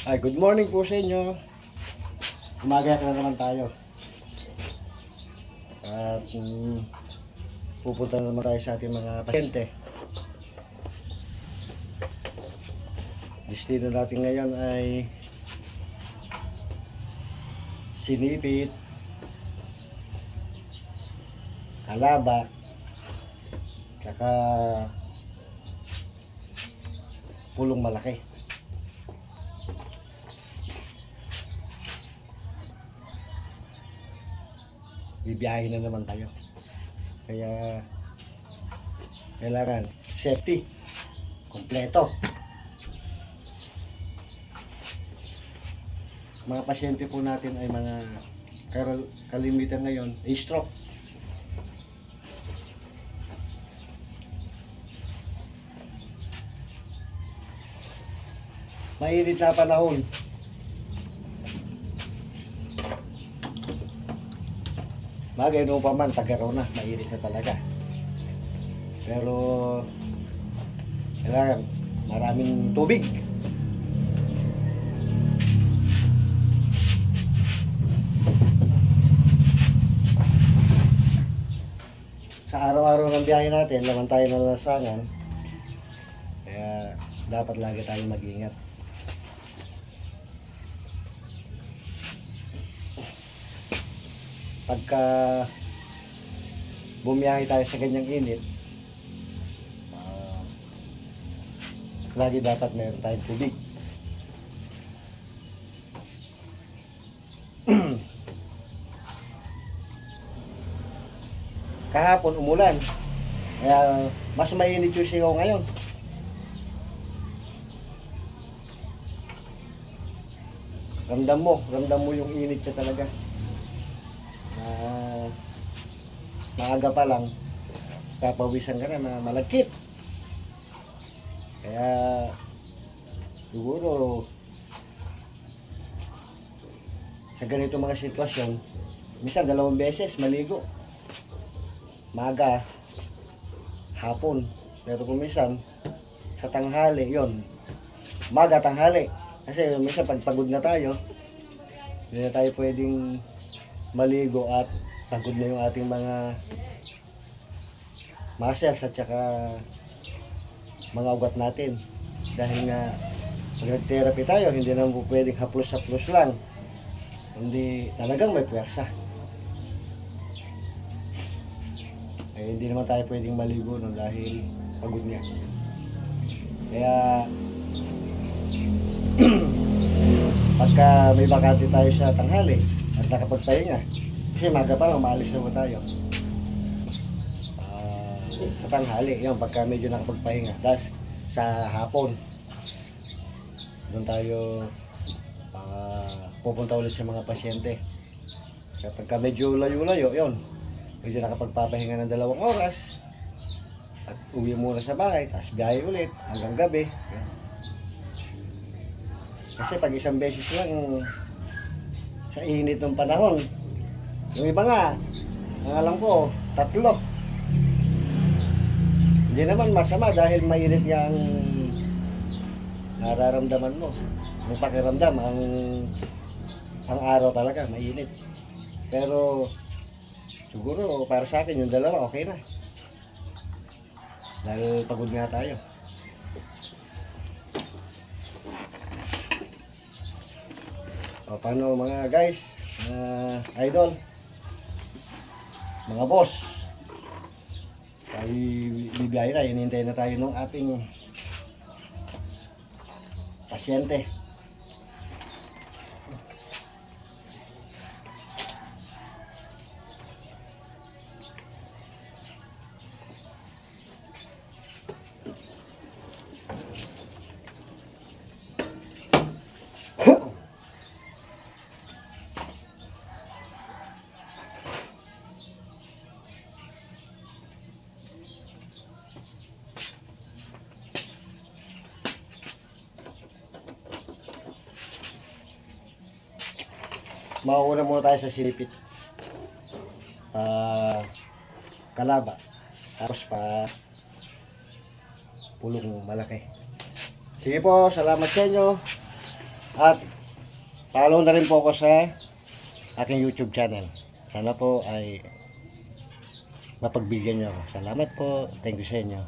Ay, good morning po sa inyo. Umaga na naman tayo. At pupunta na naman tayo sa ating mga pasyente. Destino natin ngayon ay Sinipit, Alaba, saka Pulong Malaki. Bibiyahin na naman tayo. Kaya kailangan safety kompleto. Mga pasyente po natin ay mga kalimitan ngayon ay stroke. Mainit na panahon. Bagay no pa man, taga-raw na, mainit na talaga. Pero kailangan maraming tubig. Sa araw-araw ng biyahe natin, naman tayo nalasangan. Kaya dapat lagi tayo mag-ingat. Pagka bumiyahe tayo sa ganyang init, lagi dapat meron tayong tubig. Kahapon umulan, kaya mas mainit yung singaw ngayon. Ramdam mo yung init niya talaga. Maaga pa lang kapawisan ka na malagkit. Kaya siguro sa ganito mga sitwasyon, minsan 2 beses maligo. Maaga, hapon. Pero kung minsan sa tanghali, yon, maga tanghali. Kasi minsan pagpagod na tayo, hindi na tayo pwedeng maligo at pagod na yung ating mga muscles at saka mga ugat natin. Dahil nga pag nag-therapy tayo, hindi naman po pwedeng haplos-haplos lang. Hindi talagang may pwersa. Eh, hindi naman tayo pwedeng maligo nun dahil pagod niya. Kaya pagka may bakante tayo sa tanghali at nakapagpahinga, kasi maga pa lang maalis naman tayo sa tanghali, yun, pagka medyo nakapagpahinga. Tapos sa hapon doon tayo pupunta ulit sa mga pasyente. Kapag medyo layo-layo, yun, medyo nakapagpapahinga ng 2 oras at uwi muna sa bahay, tapos biyahe ulit hanggang gabi. Kasi pag isang beses lang sa init ng panahon, yung iba nga, ang alam ko, 3. Hindi naman masama dahil mainit nga ang nararamdaman mo. Ang pakiramdam, ang araw talaga, mainit. Pero siguro para sa akin yung 2 okay na. Dahil pagod nga tayo. O paano mga guys, mga idol, mga boss, tayo bibiyahe na, hinihintay na tayo ng ating pasyente. Mauuna muna tayo sa Sinipit, Kalaba, tapos Pulong Malaki. Sige po, salamat sa inyo. At follow na rin po ako sa aking YouTube channel. Sana po ay mapagbigyan niyo ako. Salamat po. Thank you sa inyo.